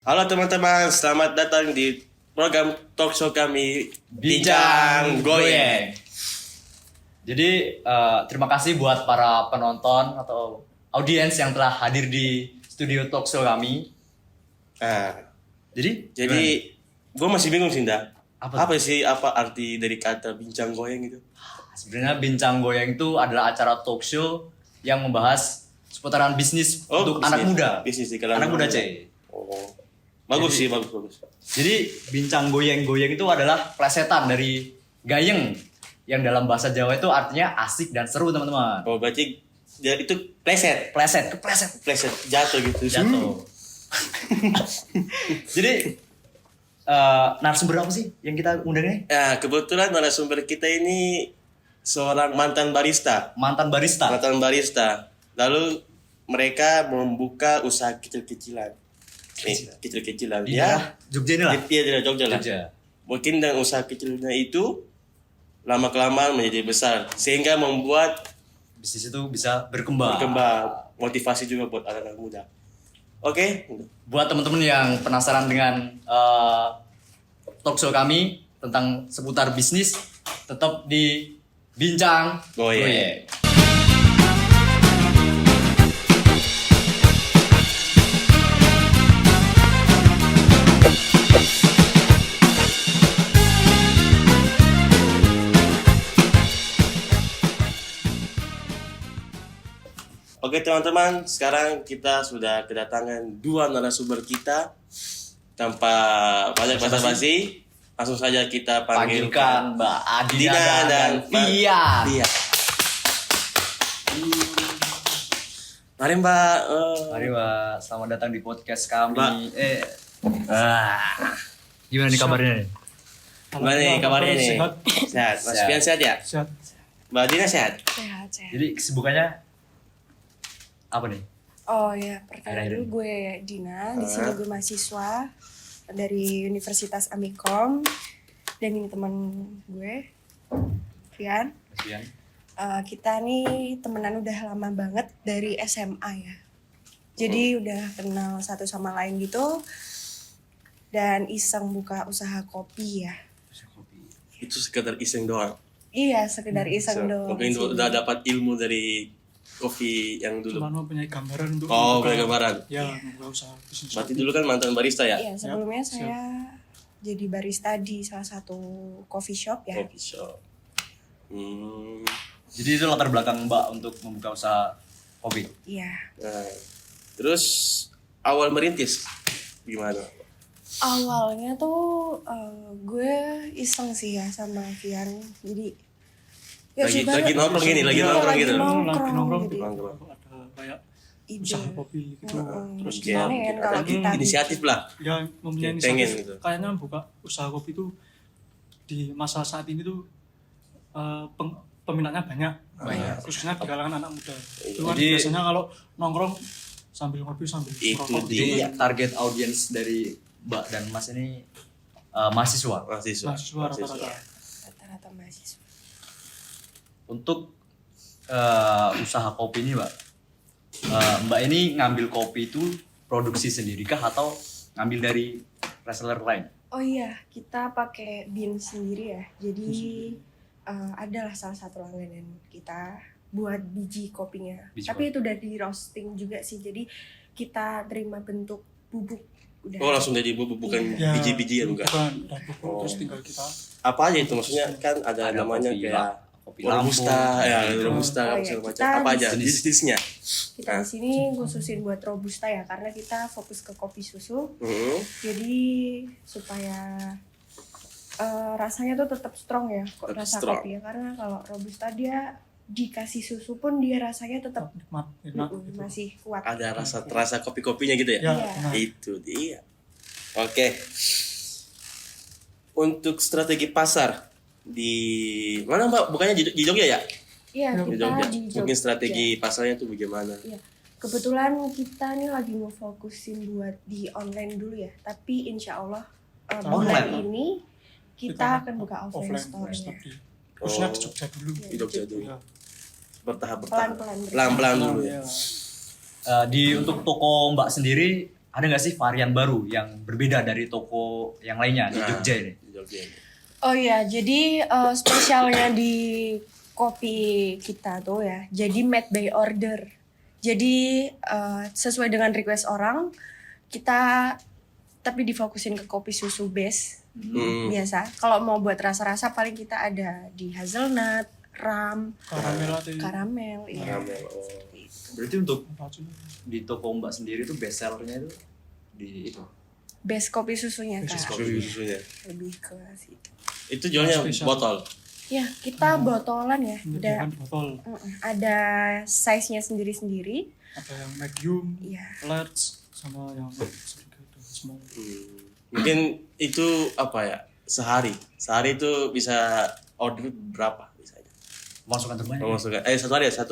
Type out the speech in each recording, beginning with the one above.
Halo teman-teman, selamat datang di program talk show kami Bincang Goyeng. Jadi terima kasih buat para penonton atau audiens yang telah hadir di studio talk show kami. Nah, Jadi gue masih bingung sih, Nda. Apa Apa arti dari kata bincang goyang itu? sebenarnya Bincang Goyeng itu adalah acara talk show yang membahas seputaran bisnis untuk anak muda. Bisnis di kalangan Anak muda, muda. C. Oh, bagus sih, bagus. Jadi Bincang Goyeng itu adalah plesetan dari gayeng yang dalam bahasa Jawa itu artinya asik dan seru, teman-teman. Oh, berarti itu pleset Kepleset jatuh gitu. jatuh. Jadi narasumber apa sih yang kita undang ini? Nah, kebetulan narasumber kita ini seorang mantan barista. Mantan barista. Lalu mereka membuka usaha kecil-kecilan. Kecil-kecilan. Di daerah Jogja ini lah. Iya, di Jogja lah. Jogja. Mungkin dengan usaha kecilnya itu lama-kelamaan menjadi besar sehingga membuat Bisnis itu bisa berkembang. motivasi juga buat anak-anak muda. Oke. Buat teman-teman yang penasaran dengan talk show kami tentang seputar bisnis, tetap di Bincang Goyeng. Oke teman-teman, sekarang kita sudah kedatangan dua narasumber kita. Tanpa banyak basa-basi, langsung saja kita Panggilkan Mbak Adina Dina dan Fian. Iya. Mari Mbak. Mari Mbak, selamat datang di podcast kami. Mbak. Gimana nih kabarnya nih? Gimana nih kabarnya nih? Sehat. Sehat. Mas Sehat. Fian sehat ya? Sehat. Mbak Dina sehat? Sehat. Jadi kesibukannya apa nih? Oh ya, perkenalkan Akhir-akhir dulu gue Dina. Di sini gue mahasiswa dari Universitas Amikom. Dan ini teman gue, Fian. Mas Fian. Kita nih temenan udah lama banget dari SMA ya. Jadi udah kenal satu sama lain gitu. Dan iseng buka usaha kopi ya. Itu sekedar iseng doang. Iya, sekedar iseng doang. Mungkin sih. udah dapat ilmu dari kopi yang dulu. Cuma mau punya gambaran untuk Oh, membuka- punya gambaran. Ya, membuka usaha bisnis. Berarti dulu kan mantan barista ya? Iya, sebelumnya saya jadi barista di salah satu coffee shop ya. Coffee shop. Hmm. Jadi itu latar belakang Mbak untuk membuka usaha kopi. Iya. Nah, terus awal merintis gimana? Awalnya tuh gue iseng sih ya sama Fian. Jadi ya Lagi sebenarnya nongkrong gini, lagi Iya, nongkrong lagi gitu. nongkrong. Lagi nongkrong Jadi Nongkrong. ada kayak ide. usaha kopi gitu. Terus Oke, Gimana ya kalau ada kita inisiatif lah. ya mempunyai Pengen inisiatif. gitu. Kayaknya buka usaha kopi itu di masa saat ini tuh peminatnya banyak. Khususnya di kalangan anak muda. Itu kan Jadi- biasanya kalau nongkrong sambil kopi sambil Itu merokok. dia. Jadi target audiens dari Mbak dan Mas ini mahasiswa. Mahasiswa rata-rata. Rata-rata mahasiswa. Untuk usaha kopi ini Mbak, Mbak ini ngambil kopi itu produksi sendirikah atau ngambil dari reseller lain? Oh iya, kita pakai bean sendiri ya. Jadi adalah salah satu langganan kita buat biji kopinya. Biji Tapi itu udah di roasting juga sih. Jadi kita terima bentuk bubuk udah. Oh, langsung jadi bubuk, bukan Ya, biji-bijian bukan? bukan. Dan bubuk, Oh. terus tinggal kita Apa aja itu maksudnya kan ada namanya kopi kayak kopi robusta, Lampung, ya gitu. robusta Oh, iya, segala macam. kita Apa aja jenis- jenis-jenisnya? Kita di sini khususin buat robusta ya, karena kita fokus ke kopi susu. Hmm. Jadi supaya rasanya tuh tetap strong ya, kok Tetap rasa strong. kopi ya. Karena kalau robusta dia dikasih susu pun dia rasanya tetap nikmat, enak. masih kuat. Ada rasa kopi-kopinya gitu ya? Ya, Iya. enak. Itu dia. Oke. Untuk strategi pasar di mana Mbak? Bukannya di Jogja ya? Iya, Di kita Jogja. di Jogja. Mungkin strategi pasarnya tuh bagaimana? Iya. Kebetulan kita nih lagi mau fokusin buat di online dulu ya. Tapi insya Allah bulan Online? ini kita akan buka offline store-nya. store di khususnya Oh. di Jogja dulu. Di Jogja dulu. Ya. Bertahap Pelan-pelan. pelan-pelan dulu ya. Ya. Untuk toko Mbak sendiri ada nggak sih varian baru yang berbeda dari toko yang lainnya di Jogja ini? Di Jogja ini. Oh iya, jadi spesialnya di kopi kita tuh ya, jadi made by order. Jadi sesuai dengan request orang, kita tapi difokusin ke kopi susu base biasa. Kalau mau buat rasa-rasa paling kita ada di hazelnut, ram, Karamel latte. karamel, iya. Karamel, oh. Berarti untuk Racun. di toko Mbak sendiri tuh best sellernya itu di itu. Base kopi susunya Base Kak. Kopi susunya. Lebih ke situ. Itu jualnya Spesial. botol. Ya, kita botolan ya. Menyediakan botol. Ada size-nya sendiri-sendiri. Ada yang medium, Iya. large, sama yang sedikit small. Mungkin itu apa ya? Sehari itu bisa order berapa misalnya? Masukan terbanyak. Pemasukan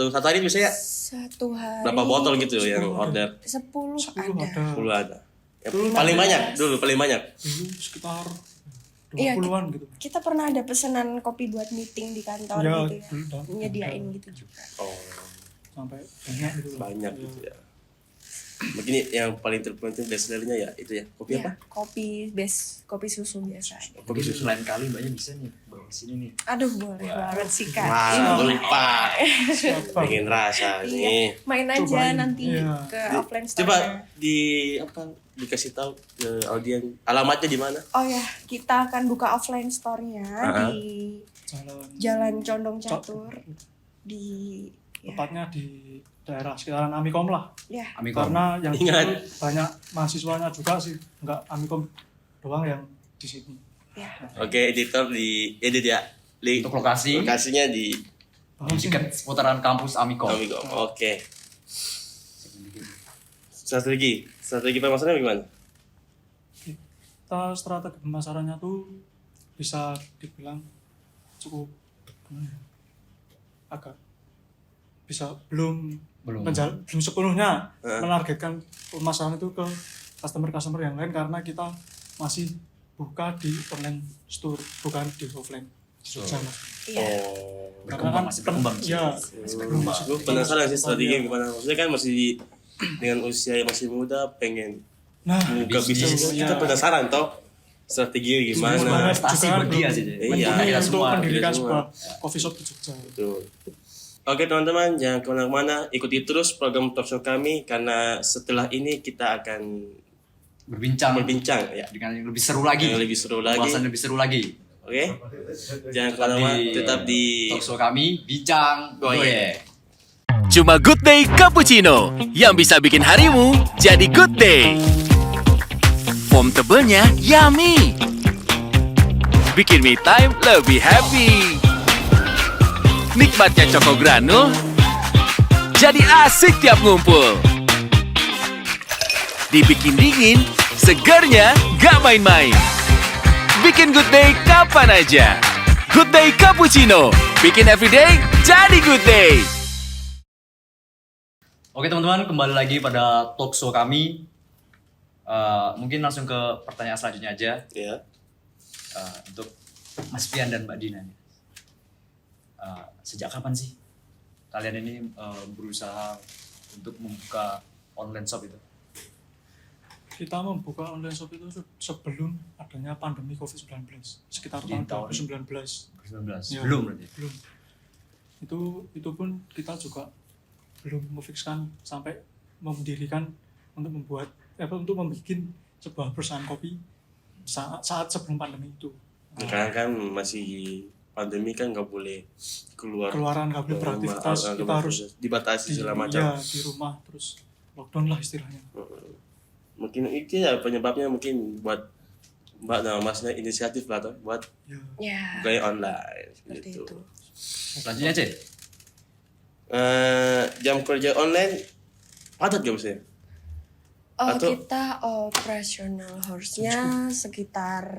satu hari bisa ya Satu hari berapa botol gitu yang 10 order? 10 10 ada. ada. 10 ada. Ya, Dulu paling ada. banyak dulu paling banyak. Dulu sekitar Iya, 20-an gitu. Kita pernah ada pesanan kopi buat meeting di kantor Iya, gitu ya. dulu Nyediain gitu juga. Oh, sampai banyak gitu. banyak gitu ya. Mungkin yang paling terpenting best sellernya ya itu ya. Kopi Iya, apa? kopi base, kopi susu biasa. Kopi susu lain kali Mbaknya bisa nih bawa sini nih. Aduh, boleh banget sih Kak. Wah, lupa. Siapa? Pengen rasa Iya, nih. main aja Cobain. nanti Iya. ke offline store. Coba dikasih tahu ke audien alamatnya di mana? Oh ya, kita akan buka offline store-nya di Jalan Condong Catur di ya, Tepatnya di daerah sekitaran Amikom lah. ya. Amikom. Karena yang Ingat. itu banyak mahasiswanya juga sih, nggak Amikom doang yang di sini. Ya. Oke, editor di edit ya. Link Untuk lokasi lokasinya di di dekat seputaran kampus Amikom. Amigo. Oke. Strategi pemasarannya gimana? Kita strategi pemasarannya tuh bisa dibilang cukup gimana ya, agak bisa belum sepenuhnya menargetkan pemasaran itu ke customer yang lain karena kita masih buka di online store bukan di offline di Jogja Mas. Iya. Oh. Berkembang, masih berkembang sih. Iya, belum masuk. Gue penasaran sih strategi Iya. gimana. Maksudnya kan masih dengan usia yang masih muda pengen Nah, buka bisnis. bisnis. Kita Iya. penasaran toh strateginya gimana. Sebenarnya Investasi juga buat dia sih. Iya. Kita untuk semua. mendirikan kita semua. sebuah coffee shop di Jogja. Betul. Oke teman-teman, jangan kemana-mana, ikuti terus program talkshow kami karena setelah ini kita akan berbincang ya, dengan yang lebih seru lagi. yang lebih seru lagi. Bahasan lebih seru lagi. Oke, jangan kemana-mana, tetap di talkshow kami Bincang Goyek. Cuma Good Day Cappuccino yang bisa bikin harimu jadi good day. Foam tebelnya yummy. Bikin me time lebih happy. Nikmatnya Choco Granul jadi asik tiap ngumpul. Dibikin dingin, segarnya gak main-main. Bikin good day kapan aja. Good Day Cappuccino, bikin everyday jadi good day. Oke teman-teman, kembali lagi pada talkshow kami. Mungkin langsung ke pertanyaan selanjutnya aja. ya. Untuk Mas Pian dan Mbak Dina nih. Sejak kapan sih kalian ini berusaha untuk membuka online shop itu? Kita membuka online shop itu sebelum adanya pandemi COVID-19, sekitar Di tahun tahun 2019. 2019. Ya, Belum berarti. Belum. Itu pun kita juga belum memfikskan sampai mendirikan untuk membuat untuk membuat sebuah perusahaan kopi saat sebelum pandemi itu. Sekarang kan masih pandemi kan nggak boleh Keluaran nggak boleh beraktivitas, kita harus dibatasi segala macam. di rumah terus lockdown lah istilahnya. Mungkin itu ya penyebabnya mungkin buat Mbak dan Masnya inisiatif lah tuh buat Ya. Ya. gaya online Seperti gitu. itu. Selanjutnya C. Jam kerja online padat gak maksudnya? Atau- Kita operasional hours-nya sekitar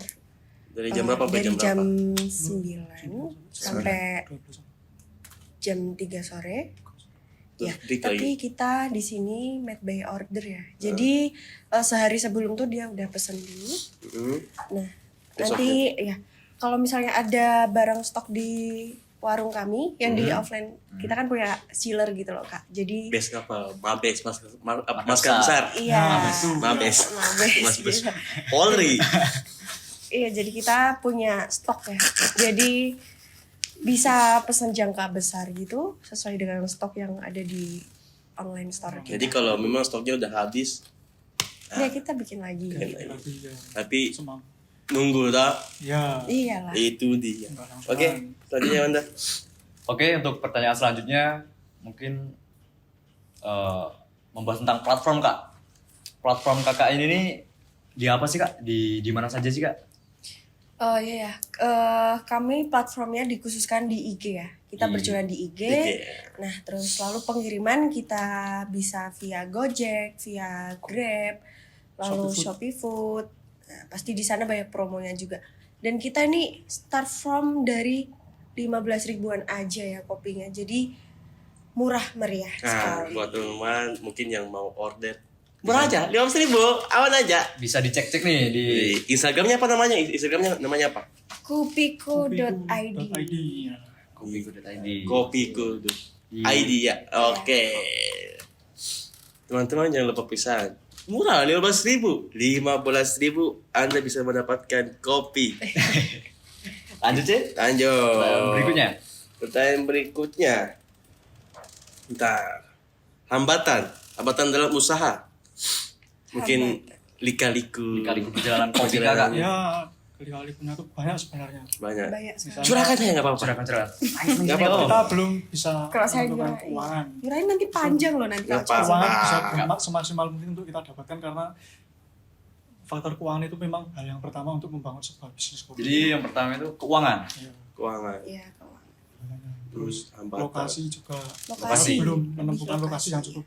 Dari jam berapa sampai dari jam jam berapa? 9 sampai jam 3 sore. Terus Ya, break tapi lagi. kita di sini made by order ya. Jadi sehari sebelum tuh dia udah pesen dulu. Hmm. Nah, Besoknya. nanti ya kalau misalnya ada barang stok di warung kami yang di offline. Kita kan punya chiller gitu loh Kak. Jadi Bes apa? Mabes, masker besar. iya. Mabes. Mabes. Mabes. Polri. Iya, jadi kita punya stok ya. Jadi bisa pesan jangka besar gitu sesuai dengan stok yang ada di online store kita. Jadi kalau memang stoknya udah habis, Ya kita bikin lagi. Tapi ya tapi semang. nunggu tak? Ya. Iyalah. Itu dia. Enggak langsung. Oke, selanjutnya Anda. Oke, untuk pertanyaan selanjutnya mungkin membahas tentang platform Kak. Platform Kakak ini nih di apa sih Kak? Di mana saja sih Kak? Oh iya ya. Kami platformnya dikhususkan di IG ya. Kita berjualan di IG. Nah, terus lalu pengiriman kita bisa via Gojek, via Grab, lalu Shopee Food. Nah, pasti di sana banyak promonya juga. Dan kita ini start from dari 15 ribuan aja ya kopinya. Jadi murah meriah Nah, sekali. buat teman mungkin yang mau order murah aja, 15.000, awan aja. Bisa dicek-cek nih di Di Instagramnya apa namanya? Instagramnya namanya apa? Kupiko.id. Kopiko.id, ya. kopiku.id. Kopiku.id ya. Oke. Teman-teman jangan lupa pesan. Murah, 15.000. 15.000 Anda bisa mendapatkan kopi. Lanjut sih. Lanjut. Berikutnya. Pertanyaan berikutnya. Bentar. Hambatan dalam usaha. Mungkin lika-liku. Kali perjalanan kopi Kakak. Ya, kali-kali punya tuh banyak sebenarnya. Banyak. Banyak sekali. Curahkan aja nggak apa-apa. Curahkan. Nggak apa-apa. Kita belum bisa Kalau saya menentukan nyurahin. keuangan. Nyurahin nanti panjang loh nanti Nggak kalau apa-apa. Keuangan bisa Ah. semaksimal mungkin untuk kita dapatkan karena faktor keuangan itu memang hal yang pertama untuk membangun sebuah bisnis kopi. Jadi yang pertama itu keuangan. Ya, Keuangan. Iya, keuangan. terus hambatan. lokasi juga Lokasi. kita belum menemukan Lebih lokasi yang cukup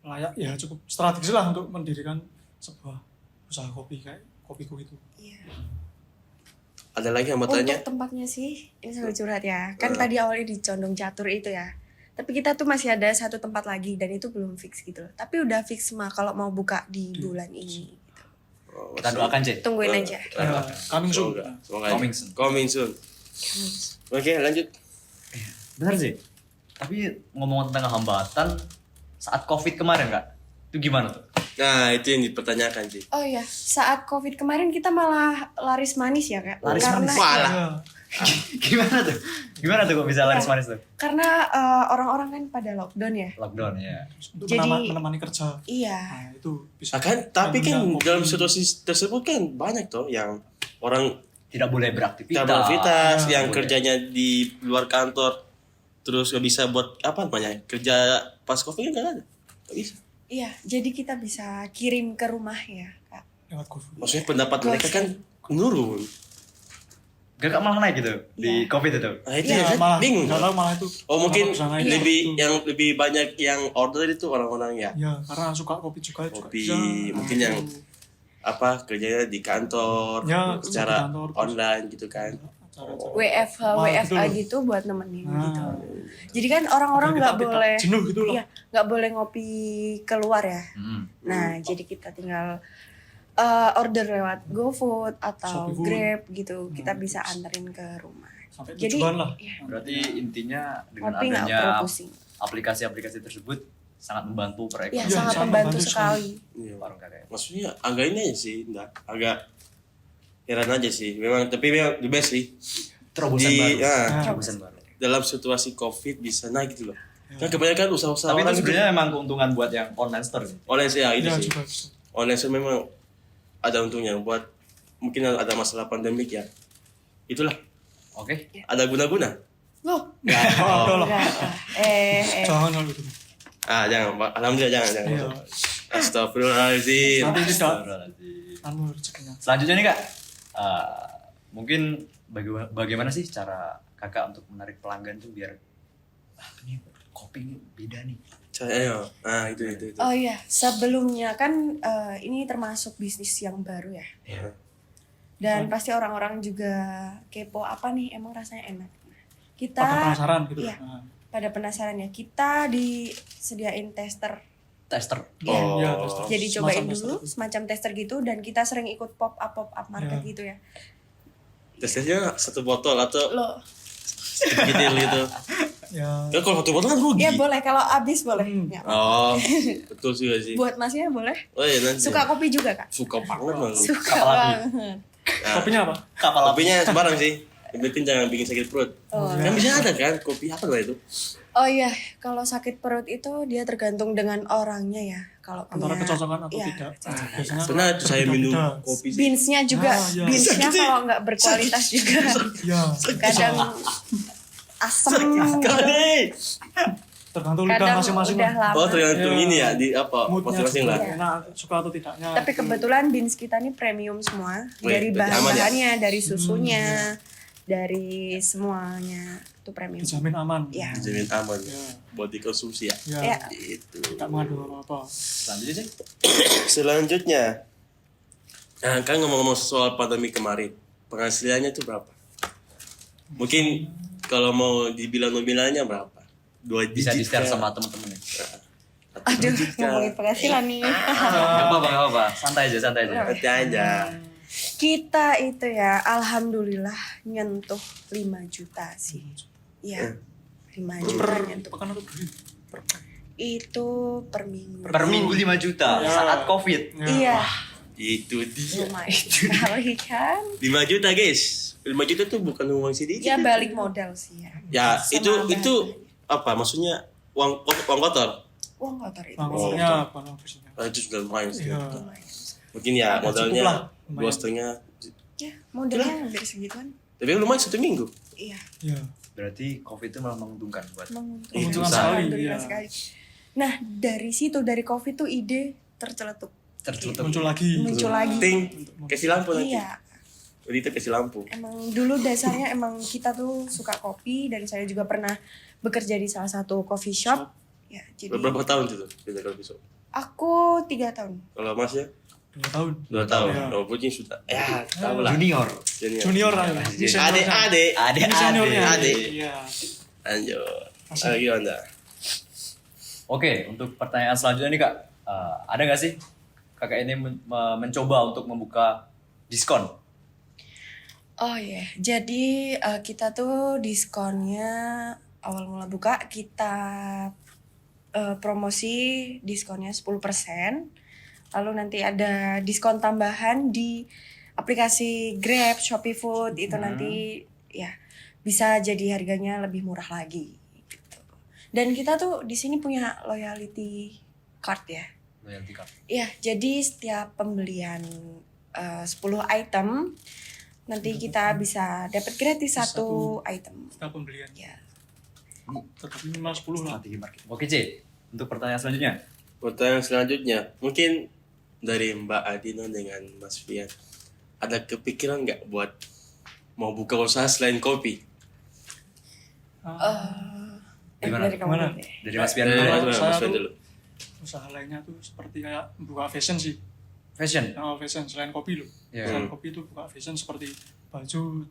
layak, ya cukup strategis lah untuk mendirikan sebuah usaha kopi kayak Kopiku itu. Iya. Ada lagi hambatannya? Untuk tempatnya sih, ini sambil curhat ya. Kan tadi awalnya di Condong Catur itu ya. Tapi kita tuh masih ada satu tempat lagi dan itu belum fix gitu loh. Tapi udah fix mah kalau mau buka di bulan ini gitu. Oh, Kita doakan Cek. Tungguin aja. Ya, coming soon. Semoga Coming aja. soon. Coming soon. Oke, lanjut. Benar sih. Tapi ngomong tentang hambatan saat Covid kemarin Kak, itu gimana tuh? Nah, itu yang dipertanyakan sih. Oh iya, saat Covid kemarin kita malah laris manis ya Kak. Laris Karena manis? Malah. Ya, Gimana tuh? Gimana tuh kok bisa laris manis tuh? karena orang-orang kan pada lockdown ya. Lockdown ya. untuk Jadi- menemani kerja. Iya. Nah, itu bisa. Akan, tapi kan Mengundang kopi. dalam situasi tersebut kan banyak tuh yang orang Tidak boleh beraktivitas. tidak beraktivitas, Ya, yang boleh. kerjanya di luar kantor, terus gak bisa buat apa namanya kerja pas covid kan gak ada, gak bisa. Iya, jadi kita bisa kirim ke rumah ya Kak. Lewat GoFood. Maksudnya pendapat mereka kan menurun. Gak malah naik gitu di Iya. Covid itu. Nah itu Ya, ya, malah bingung. nggak tahu malah itu. Oh mungkin Kenapa bisa naik lebih itu. yang lebih banyak yang order itu orang-orang ya Ya, karena suka kopi juga. Kopi, bisa. mungkin Nah, yang itu. apa kerjanya di kantor Ya, secara di kantor, terus. online gitu kan. Acara-acara. WFH, Wah, WFA betul. gitu buat nemenin Nah. gitu. Jadi kan orang-orang Agar nggak kita tidak boleh, jenuh gitu loh. iya nggak boleh ngopi keluar ya. Hmm. Nah jadi kita tinggal order lewat GoFood atau Shopee Food. Grab gitu, kita Nah, bisa anterin ke rumah. Sampai Jadi tujuan lah. ya, Berarti intinya dengan ngopi nggak adanya perlu pusing. aplikasi-aplikasi tersebut sangat membantu Iya perekonomian Iya, sangat sangat membantu membantu sekali. Iya. warung kakek. Maksudnya agak ini aja sih, agak heran aja sih. Memang tapi memang the best sih. Terobosan Di baru. ya, Terobosan baru. dalam situasi covid bisa naik gitu loh. Kan kebanyakan usaha-usaha Tapi itu orang sebenarnya emang keuntungan buat yang online store sih. online sih ya itu Ya, sih. juga bisa. Online sih memang ada untungnya buat mungkin ada masalah pandemik ya. Itulah Oke. ada guna-guna. Loh, Ada lah. enggak lah. Jangan hal itu. Ah jangan, Pak. Alhamdulillah jangan. Iya. Astagfirullahaladzim. Nanti tidak Astagfirullahaladzim. anu rezekinya. Selanjutnya nih Kak, mungkin bagaimana sih cara Kakak untuk menarik pelanggan tuh biar ini kopi ini beda nih. Saya ah itu. Oh iya, sebelumnya kan ini termasuk bisnis yang baru ya. Iya. Dan pasti orang-orang juga kepo apa nih emang rasanya enak. Kita Pada penasaran gitu. Iya. Nah, pada penasaran ya, kita disediain tester. Tester. Iya. Iya, tester. Jadi Semacam cobain tester dulu itu. semacam tester gitu dan kita sering ikut pop up market Iya. gitu ya. Tesnya satu botol atau Lo Detail gitu. Ya. Kan kalau satu botol kan rugi. Ya boleh kalau habis boleh. Ya, Oh, betul juga sih. buat masnya boleh. Oh iya nanti. Suka kopi juga kak? Suka banget bang. Suka Kapal api. banget. Kopinya apa? Kapal api. Kopinya sembarang sih. Yang penting jangan bikin sakit perut. Kan bisa ada kan kopi apa lah itu? Oh iya, kalau sakit perut itu dia tergantung dengan orangnya ya. Kalau Antara punya, kecocokan atau ya, tidak. kecocokan. Biasanya Pernah tuh saya minum beda-beda. kopi sih. Beansnya juga, Ah, iya. beansnya kalau nggak berkualitas juga Ya, kadang asem gitu. Kali. tergantung lidah Kadang masing-masing. udah lah. lama. Oh tergantung Iya. ini ya di apa Moodnya masing-masing juga lah. enak, suka atau tidaknya. Tapi kebetulan beans kita ini premium semua. Wih, Dari berarti aman ya? bahan-bahannya, dari susunya, dari semuanya. Itu premium. dijamin aman. Ya. Jamin aman Ya. buat dikonsumsi ya. Ya. Ya. Itu. Tidak mengandung apa-apa. Selanjutnya sih. Selanjutnya, nah, kan ngomong-ngomong soal pandemi kemarin, penghasilannya tuh berapa? Mungkin kalau mau dibilang nominalnya berapa? 2 Bisa digit di-share kah? sama temen-temen nih. Aduh, digit kah? ngomongin penghasilan nih. Gak apa-apa. Santai aja. Nanti aja. Kita itu ya, alhamdulillah nyentuh 5 juta sih. Iya, 5 juta Per nyentuh. pekan atau per Itu per minggu. Per minggu 5 juta Ya. saat Covid. Iya, Itu dia. lumayan sekali kan. 5 juta guys. 5 juta tuh bukan uang sedikit. Ya balik modal sih ya. Ya, Sama itu apa? Maksudnya uang kotor. uang kotor itu. Bangkunya apa namanya? Itu sudah lumayan sih. Iya. Mungkin ya Cukup modalnya lah, lumayan. 2,5. Ya, modalnya hampir segituan. Tapi lumayan 1 minggu. Iya, Iya. Berarti Covid itu malah menguntungkan buat Menguntungkan usaha. sekali. Alhamdulillah Iya. sekali. Nah, dari situ, dari COVID tuh ide terceletuk. tertutup. Muncul lagi. Muncul lagi. Ting, kasih lampu nanti. Iya, Jadi kita kasih lampu. emang dulu dasarnya emang kita tuh suka kopi dan saya juga pernah bekerja di salah satu coffee shop. Ya, jadi Berapa tahun itu kita kalau besok? aku 3 tahun. Kalau Mas ya 2 tahun. 2 tahun. Iya. Kalau Pucin sudah. Ya, tahu lah. Junior. Junior lah. Ini seniornya. Adik-adik. Ini seniornya. Adik. Iya. Lanjut. Asik. Lagi Anda. Oke, untuk pertanyaan selanjutnya nih Kak, ada nggak sih kakak ini mencoba untuk membuka diskon? Oh iya, jadi kita tuh diskonnya awal mula buka kita promosi diskonnya 10%. Lalu nanti ada diskon tambahan di aplikasi Grab, Shopee Food itu nanti ya bisa jadi harganya lebih murah lagi gitu. Dan kita tuh di sini punya loyalty card ya. Loyalty card. Iya, jadi setiap pembelian 10 item nanti kita bisa dapat gratis satu item. Setelah pembelian. Ya. Tetap minimal 10 lah. Strategi marketing. Oke C, untuk pertanyaan selanjutnya. Pertanyaan selanjutnya, mungkin dari Mbak Adina dengan Mas Fian, ada kepikiran nggak buat mau buka usaha selain kopi? Gimana? Dari kamu Gimana? dulu deh. Dari Mas Pian Dari dulu. Kalau Mas saya Fian tuh- dulu. Usaha lainnya tuh seperti kayak buka fashion sih. Fashion. Nah, fashion selain kopi loh. Iya. Selain kopi itu buka fashion seperti baju,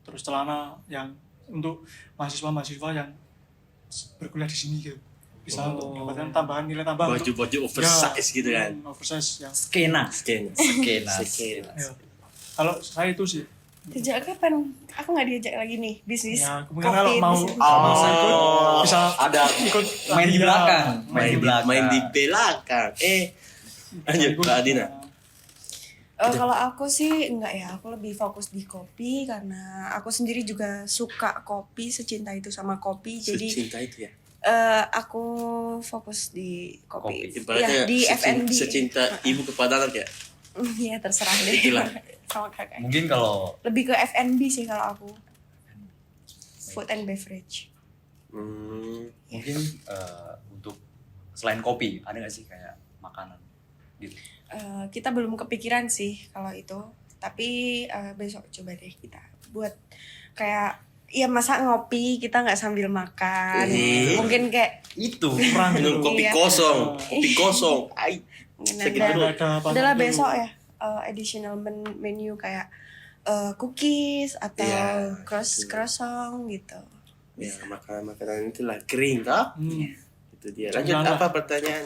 terus celana yang untuk mahasiswa-mahasiswa yang berkuliah di sini gitu. Bisa untuk mendapatkan tambahan nilai tambah. untuk- Baju-baju oversize gitu kan? Oversize yang. Skena. Skena. Skena. Skena. Ya. Kalau saya itu sih, Sejak kapan? Aku nggak diajak lagi nih bisnis ya kemungkinan kalau kopi mau di sini. sama saya ikut bisa ada ikut main di lagi, ya. belakang. Main di belakang. Lanjut Ikut, Mbak Adina. Kalau aku sih enggak ya, aku lebih fokus di kopi karena aku sendiri juga suka kopi, secinta itu sama kopi. Jadi Secinta itu ya. aku fokus di kopi. Kopi. Ibaratnya Ya, di F&B. secinta ibu kepada anak ya. Iya, terserah deh. Itulah. Sama kakak. Mungkin kalau Lebih ke F&B sih kalau aku. Food and beverage. mungkin untuk selain kopi ada nggak sih kayak makanan gitu? Kita belum kepikiran sih kalau itu. Tapi besok coba deh kita buat kayak ya masa ngopi kita nggak sambil makan. Mungkin kayak Itu. kurang Minum gitu. kopi Iya. kosong. Kopi kosong. Ai. mungkin Sakit ada perut. Ada apa adalah dulu. besok ya additional menu kayak cookies atau Iya, croissant gitu. Ya, makanan itulah kering tak? Itu dia. Lanjut Jangan apa pertanyaan?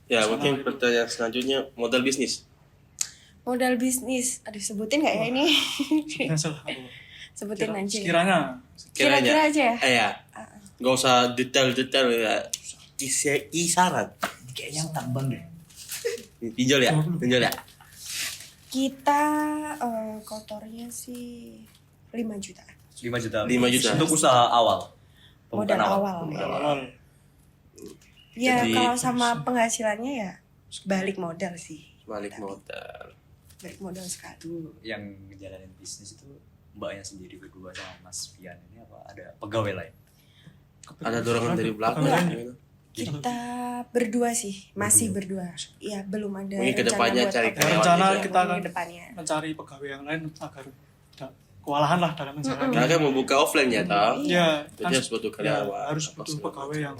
Ya, mungkin pertanyaan selanjutnya modal bisnis. Modal bisnis, aduh sebutin nggak ya ini? Sebenarnya salah. Sebutin aja. Ya. Sekiranya. Kira-kira aja ya. Ya. Gak usah detail-detail ya. Kisaran. Kayaknya tambang deh. Pinjol ya. Kita kotornya sih 5 juta. 5 juta. 5 juta. Untuk usaha awal. Modal Pembukaan awal. Awal. Ya Jadi- kalau sama penghasilannya ya balik modal sih. Balik modal. Balik modal sekali. Itu yang ngejalanin bisnis itu mbaknya sendiri berdua sama Mas Fian ini apa ada pegawai lain? Ada dorongan dari belakang. Iya. gitu. Kita berdua sih, masih berdua. Ya belum ada Mungkin kedepannya buat cari apa. karyawan Rencana gitu ya. kita akan kedepannya. mencari pegawai yang lain agar tidak kewalahan lah dalam menjalani. Karena kan mau buka offline ya, toh. Ya, Jadi harus butuh karyawan. harus butuh pegawai yang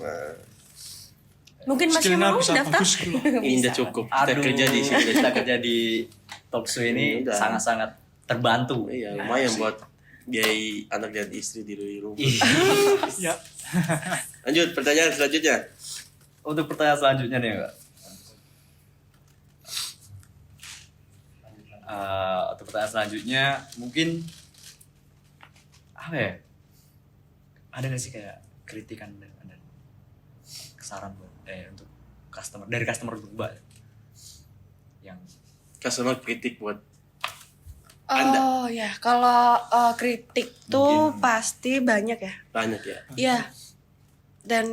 Mungkin masih skillnya mau bisa daftar? bagus gitu. Ini udah cukup. Kita kerja di sini. Kita kerja di Talkshow ini Udah. sangat-sangat terbantu. Iya, lumayan buat biaya anak dan istri di rumah. Ya, Lanjut, pertanyaan selanjutnya. Untuk pertanyaan selanjutnya nih, Mbak. Untuk pertanyaan selanjutnya mungkin apa ya? Ada nggak sih kayak kritikan dan saran buat untuk customer dari customer untuk Mbak yang Customer kritik buat Oh ya, kalau kritik tuh pasti banyak ya. banyak ya. Iya. Dan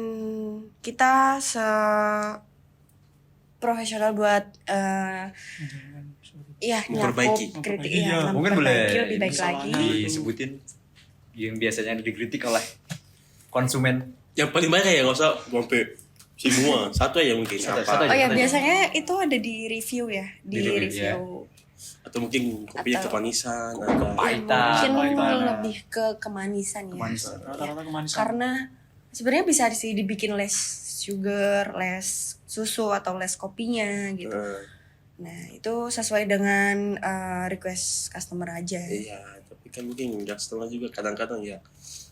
kita profesional buat ya Memperbaiki. nyakup kritik Iya. ya, mungkin boleh lebih baik lagi. disebutin yang biasanya dikritik oleh konsumen. Yang paling banyak ya, nggak usah sampai semua. Satu aja mungkin. Satu Apa? aja. Oh ya, biasanya itu ada di review ya, di Di review, review. Atau mungkin kopinya Atau- kepanisan. Atau Pahitan, Mungkin pahitan. lebih ke kemanisan ya. Kemanisan. rata-rata kemanisan. Karena sebenarnya bisa sih dibikin less sugar, less susu atau less kopinya gitu. Nah, itu sesuai dengan request customer aja. Iya, tapi kan mungkin customer juga kadang-kadang ya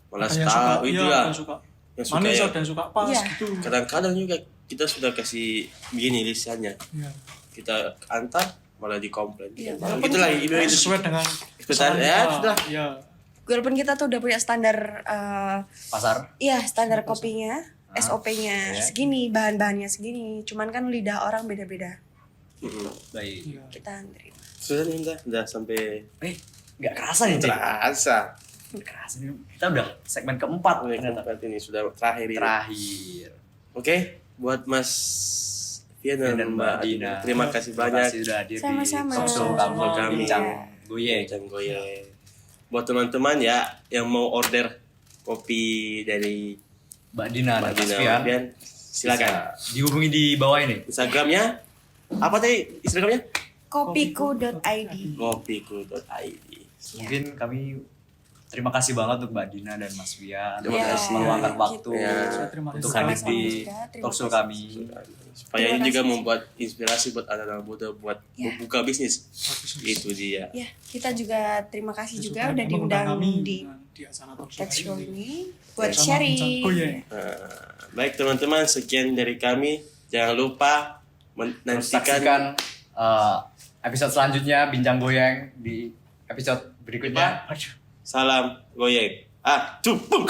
malas Ada yang tahu itu iya, lah. yang suka Yang suka manis ya. ada yang suka pas Iya. gitu. Kadang-kadang juga kita sudah kasih begini lisannya. Iya. Kita antar malah dikomplain. Iya, Nah, walaupun gitu lah Ya, itu sesuai dengan Ekspektasi, ya, kita. sudah. Iya. Walaupun kita tuh udah punya standar Pasar. iya standar kopinya, SOP-nya iya. segini, bahan-bahannya segini. Cuman kan lidah orang beda-beda. Baik. Iya. Kita antri. Sudah nih udah sampai Nggak kerasa nih, Cek. terasa. Nggak kerasa nih. Kita udah segmen keempat ternyata. Tempat ini sudah terakhir ini. Terakhir. Oke, buat Mas Fian dan Mbak Dina. Terima kasih banyak. sudah hadir Sama-sama. di Talkshow Sama-sama. kami. Bincang Iya. Goyeng. Bincang Goyeng. Buat teman-teman ya yang mau order kopi dari Mbak Dina dan Mbak Mas Dina Fian. Fian, silakan. Bisa dihubungi di bawah ini. Instagramnya apa tadi Instagramnya? Kopiku.id. Kopiku.id. Mungkin kami terima kasih banget untuk Mbak Dina dan Mas Fian. Terima Udah kasih. meluangkan waktu Ya. Terima kasih. untuk hadir di Sama-sama. Terima Talkshow kasih. kami. Supaya Terima ini juga kasih. membuat inspirasi buat anak-anak muda buat Ya. membuka bisnis. Bagus. Itu dia. Ya, kita juga terima kasih juga udah mengundang diundang kami di di acara talk Tech Show ini. ini buat Sama sharing. Bincang Goyeng. Baik teman-teman, sekian dari kami. Jangan lupa Terus menantikan saksikan episode selanjutnya Bincang Goyang di episode berikutnya. salam goyeng. Cupung.